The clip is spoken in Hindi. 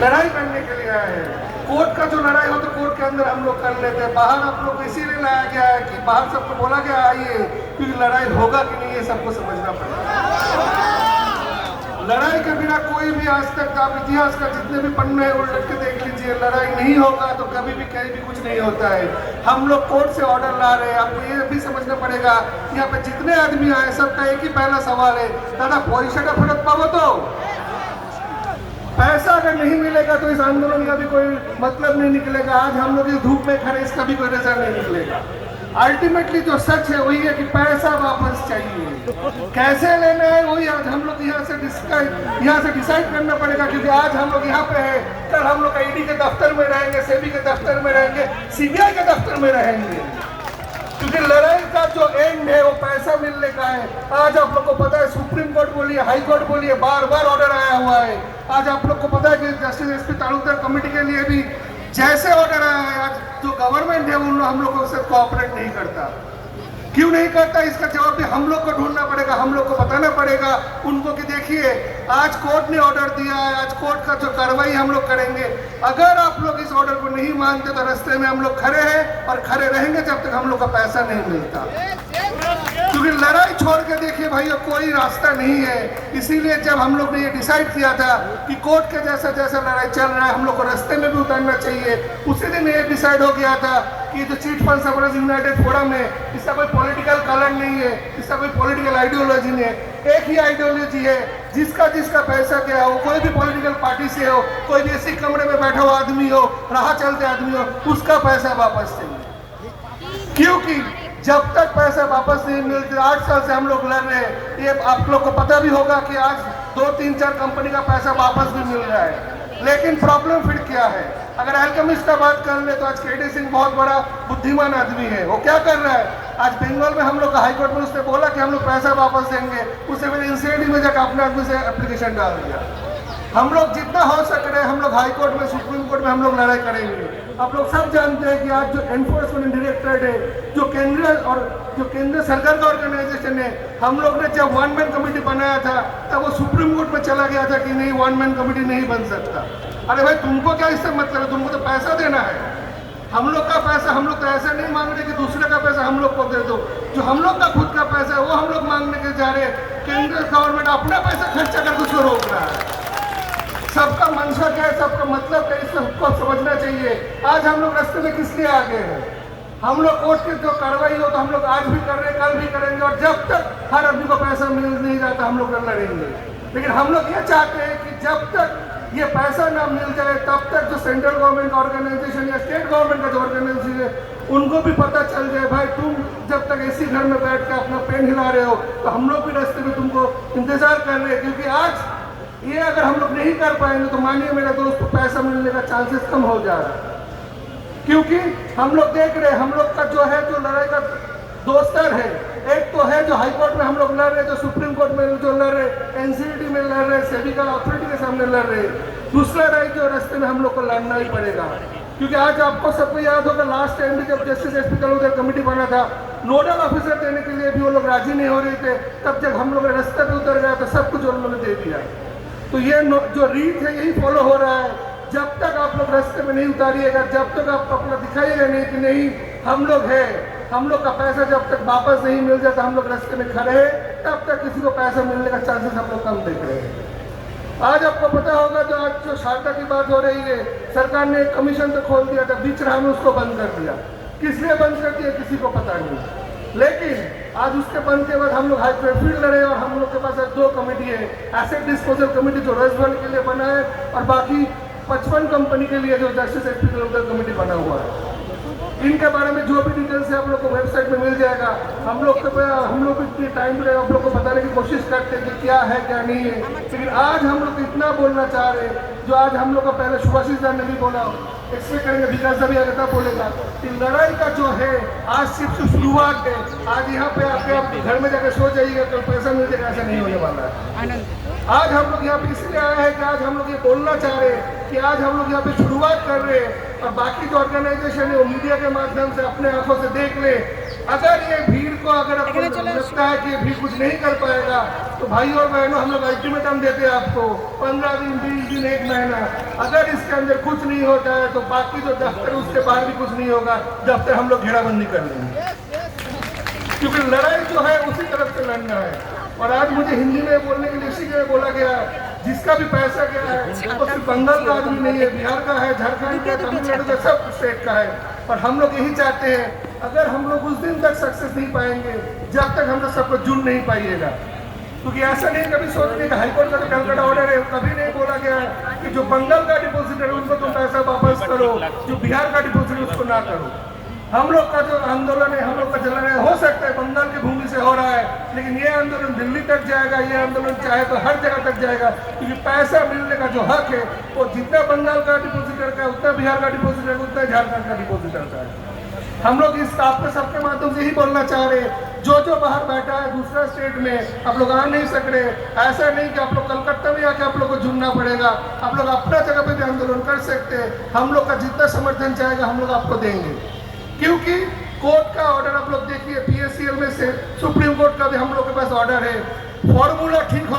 लड़ाई करने के लिए आए हैं। कोर्ट का जो लड़ाई हो तो कोर्ट के अंदर हम लोग कर लेते हैं, बाहर आप लोग को इसीलिए लाया गया है कि बाहर सबको बोला गया आइए, क्योंकि लड़ाई होगा कि नहीं ये सबको समझना पड़ेगा। लड़ाई के बिना कोई भी आज तक आप इतिहास का जितने भी पन्ने हैं उलट के देख लीजिए, लड़ाई नहीं होगा तो कभी भी कहीं भी कुछ नहीं होता है। हम लोग कोर्ट से ऑर्डर ला रहे हैं, आपको ये भी समझना पड़ेगा यहाँ पे जितने आदमी आए सबका एक ही पहला सवाल है, दादा पैसा का फर्क पाओ तो पैसा अगर नहीं मिलेगा तो इस आंदोलन का भी कोई मतलब नहीं निकलेगा। आज हम लोग इस धूप में खड़े, इसका भी कोई रिजल्ट नहीं निकलेगा। अल्टीमेटली जो सच है वही है कि पैसा वापस चाहिए। कैसे लेना है वही आज हम लोग यहाँ से डिसाइड करना पड़ेगा, क्योंकि आज हम लोग यहाँ पे हैं, कल हम लोग ईडी के दफ्तर में रहेंगे, सेबी के दफ्तर में रहेंगे, सीबीआई के दफ्तर में रहेंगे, क्योंकि लड़ाई का जो एंड है वो पैसा मिलने का है। आज आप लोग को पता है सुप्रीम कोर्ट बोलिए, हाई कोर्ट बोलिए, बार बार ऑर्डर आया हुआ है। आज आप लोग को पता है कि जस्टिस एसपी तालुकदार कमेटी के लिए भी जैसे ऑर्डर आया है, आज जो गवर्नमेंट है उन हम लोगों से कोऑपरेट नहीं करता। क्यों नहीं करता इसका जवाब भी हम लोग को ढूंढना पड़ेगा, हम लोग को बताना पड़ेगा उनको कि देखिए आज कोर्ट ने ऑर्डर दिया है, आज कोर्ट का जो कार्रवाई हम लोग करेंगे। अगर आप लोग इस ऑर्डर को नहीं मानते तो रास्ते में हम लोग खड़े हैं और खड़े रहेंगे जब तक हम लोग का पैसा नहीं मिलता, क्योंकि लड़ाई छोड़ के देखिए भाइयों कोई रास्ता नहीं है। इसीलिए जब हम लोग ने ये डिसाइड किया था कि कोर्ट के जैसा जैसा लड़ाई चल रहा है हम लोग को रास्ते में भी उतरना चाहिए, उसी दिन ये डिसाइड हो गया था कि जो chit fund service United forum है इसका कोई पॉलिटिकल कलर नहीं है, इसका कोई पॉलिटिकल आइडियोलॉजी नहीं है। एक ही आइडियोलॉजी है, जिसका जिसका पैसा क्या हो, कोई भी पॉलिटिकल पार्टी से हो, कोई भी ऐसी कमरे में बैठा हुआ आदमी हो, राह चलते आदमी हो, उसका पैसा वापस चाहिए। क्योंकि जब तक पैसा वापस नहीं मिलते, 8 साल से हम लोग लड़ रहे हैं, ये आप लोग को पता भी होगा कि आज 2-3-4 कंपनी का पैसा वापस भी मिल रहा है। लेकिन प्रॉब्लम फिर क्या है, अगर अल्केमिस्ट का बात कर ले तो आज केडी सिंह बहुत बड़ा बुद्धिमान आदमी है। वो क्या कर रहा है, आज बंगाल में हम लोग हाई कोर्ट में उसने बोला कि हम लोग पैसा वापस देंगे, उसने फिर इंसिडेंट में जाकर अपने आदमी से एप्लीकेशन डाल दिया। हम लोग जितना हो सक रहे हम लोग हाई कोर्ट में, सुप्रीम कोर्ट में हम लोग लड़ाई करेंगे। आप लोग सब जानते हैं कि आज जो एनफोर्समेंट डायरेक्टरेट है, जो केंद्र सरकार का ऑर्गेनाइजेशन है, हम लोग ने जब 1 मैन कमेटी बनाया था तब वो सुप्रीम कोर्ट में चला गया था कि नहीं 1 मैन कमेटी नहीं बन सकता। अरे भाई तुमको क्या इससे मतलब है, तुमको तो पैसा देना है। हम लोग का पैसा, हम लोग तो ऐसा नहीं मांग रहे कि दूसरे का पैसा हम लोग को दे दो, जो हम लोग का खुद का पैसा है वो हम लोग मांगने के जा रहे हैं। केंद्र गवर्नमेंट अपना पैसा खर्चा करके उसको रोक रहा है। सबका मंशा क्या है, सबका मतलब क्या है, इसको समझना चाहिए। आज हम लोग रास्ते में किस लिए आ गए हैं, हम लोग कोर्ट की जो कार्रवाई हो तो हम लोग आज भी कर रहे हैं, कल भी करेंगे, और जब तक हर आदमी को पैसा मिल नहीं जाता हम लोग लड़ेंगे। लेकिन हम लोग ये चाहते हैं कि जब तक ये पैसा ना मिल जाए तब तक जो सेंट्रल गवर्नमेंट ऑर्गेनाइजेशन या स्टेट गवर्नमेंट का जो ऑर्गेनाइजेशन है उनको भी पता चल जाए, भाई तुम जब तक इसी घर में बैठ के अपना पेन हिला रहे हो तो हम लोग भी रास्ते में तुमको इंतजार कर रहे हैं। क्योंकि आज ये अगर हम लोग नहीं कर पाएंगे तो मानिए मेरा दोस्त को पैसा मिलने का चांसेस कम हो जा रहा है। क्योंकि हम लोग देख रहे हैं हम लोग का जो है जो लड़ाई का 2 स्तर है, एक तो है जो हाई कोर्ट में हम लोग लड़ रहे हैं, जो सुप्रीम कोर्ट में जो लड़ रहे हैं, एनसीईटी में लड़ रहे हैं, सेबी का अथॉरिटी के सामने लड़ रहे हैं। दूसरा राय जो रास्ते में हम लोग को लड़ना ही पड़ेगा, क्योंकि आज आपको सबको याद होगा लास्ट टाइम भी जब जस्टिस एसपी तालुकदार कमेटी बना था, नोडल ऑफिसर देने के लिए भी वो लोग राजी नहीं हो रहे थे। तब जब हम लोग रास्ते पे उतर गया तो सब कुछ उन्होंने दे दिया। तो ये जो रीत है यही फॉलो हो रहा है। जब तक आप लोग रास्ते में नहीं उतारिएगा, जब तक आप अपना दिखाइएगा नहीं कि नहीं हम लोग हैं, हम लोग का पैसा जब तक वापस नहीं मिल जाता हम लोग रास्ते में खड़े हैं, तब तक किसी को पैसा मिलने का चांसेस हम लोग कम देख रहे हैं। आज आपको पता होगा जो आज जो शारदा की बात हो रही है, सरकार ने एक कमीशन तो खोल दिया था, बीच राह में उसको बंद कर दिया। किस लिए बंद कर दिया किसी को पता नहीं। लेकिन आज उसके बंद के बाद हम लोग हाई प्रोफाइल लड़े और हम लोग के पास 2 कमेटी है, एसेट डिस्पोजल कमेटी जो रजवाल के लिए बना है और बाकी 55 कंपनी के लिए जो जस्टिस एसपी तालुकदार कमेटी बना हुआ है। इनके बारे में जो भी डिटेल्स है आप लोग को वेबसाइट में मिल जाएगा। हम लोग इतनी टाइम पे आप लोग को बताने की कोशिश करते हैं कि क्या है क्या नहीं है। लेकिन आज हम लोग इतना बोलना चाह रहे हैं, जो आज हम लोग का पहले सुभाषिष दास ने भी बोला, एक्सपेक्ट करेंगे विकास अभी अगता बोलेगा कि लड़ाई का जो है आज सिर्फ शुरुआत है। आज यहाँ पे आके आप घर में जाकर सो जाइएगा तो पैसा मिल जाएगा, ऐसा नहीं होने वाला है। आज हम लोग यहाँ पे इसलिए आए हैं कि आज हम लोग ये बोलना चाह रहे हैं कि आज हम लोग यहाँ पे शुरुआत कर रहे हैं और बाकी जो ऑर्गेनाइजेशन है वो मीडिया के माध्यम से अपने आंखों से देख ले अगर ये भीड़ को अगर आपको लगता है कि ये भीड़ कुछ नहीं कर पाएगा तो भाई और बहनों, हम लोग अल्टीमेटम देते हैं आपको 15 दिन, 20 दिन, 1 महीना। अगर इसके अंदर कुछ नहीं होता है तो बाकी जो दफ्तर उसके बाहर भी कुछ नहीं होगा, दफ्तर हम लोग घेराबंदी कर लेंगे, क्योंकि लड़ाई जो है उसी तरफ से लड़ना है। और आज मुझे हिंदी में बोलने के लिए इसीलिए बोला गया, जिसका भी पैसा गया है वो सिर्फ बंगाल का आदमी नहीं है, बिहार का है, झारखंड का, तमिलनाडु का, सब स्टेट का है। और हम लोग यही चाहते हैं, अगर हम लोग उस दिन तक सक्सेस नहीं पाएंगे जब तक हम लोग सबको जुड़ नहीं पाइएगा। क्योंकि ऐसा नहीं कभी सोचने का हाईकोर्ट का जो कलकत्ता ऑर्डर है कभी नहीं बोला गया है कि जो बंगाल का डिपोजिट है उनको तुम पैसा वापस करो, जो बिहार का डिपोजिट है उसको ना करो। हम लोग का जो आंदोलन है, हम लोग का चलन है, हो सकता है बंगाल की भूमि से हो रहा है, लेकिन ये आंदोलन दिल्ली तक जाएगा, ये आंदोलन चाहे तो हर जगह तक जाएगा। क्योंकि पैसा मिलने का जो हक है वो जितना बंगाल का डिपोजिटर का, उतना बिहार का डिपोजिटर का, उतना झारखंड का डिपोजिटर का है। हम लोग इस आपके सबके माध्यम से ही बोलना चाह रहे हैं, जो बाहर बैठा है दूसरा स्टेट में, आप लोग आ नहीं सक रहे, ऐसा नहीं कि आप लोग कलकत्ता में आके आप लोग को जुड़ना पड़ेगा, आप लोग अपना जगह पे भी आंदोलन कर सकते हैं। हम लोग का जितना समर्थन चाहेगा हम लोग आपको देंगे, क्योंकि कोर्ट का ऑर्डर आप लोग देखिए, PSCL में से सुप्रीम कोर्ट का भी हम लोग के पास ऑर्डर है, फॉर्मूला ठीक हो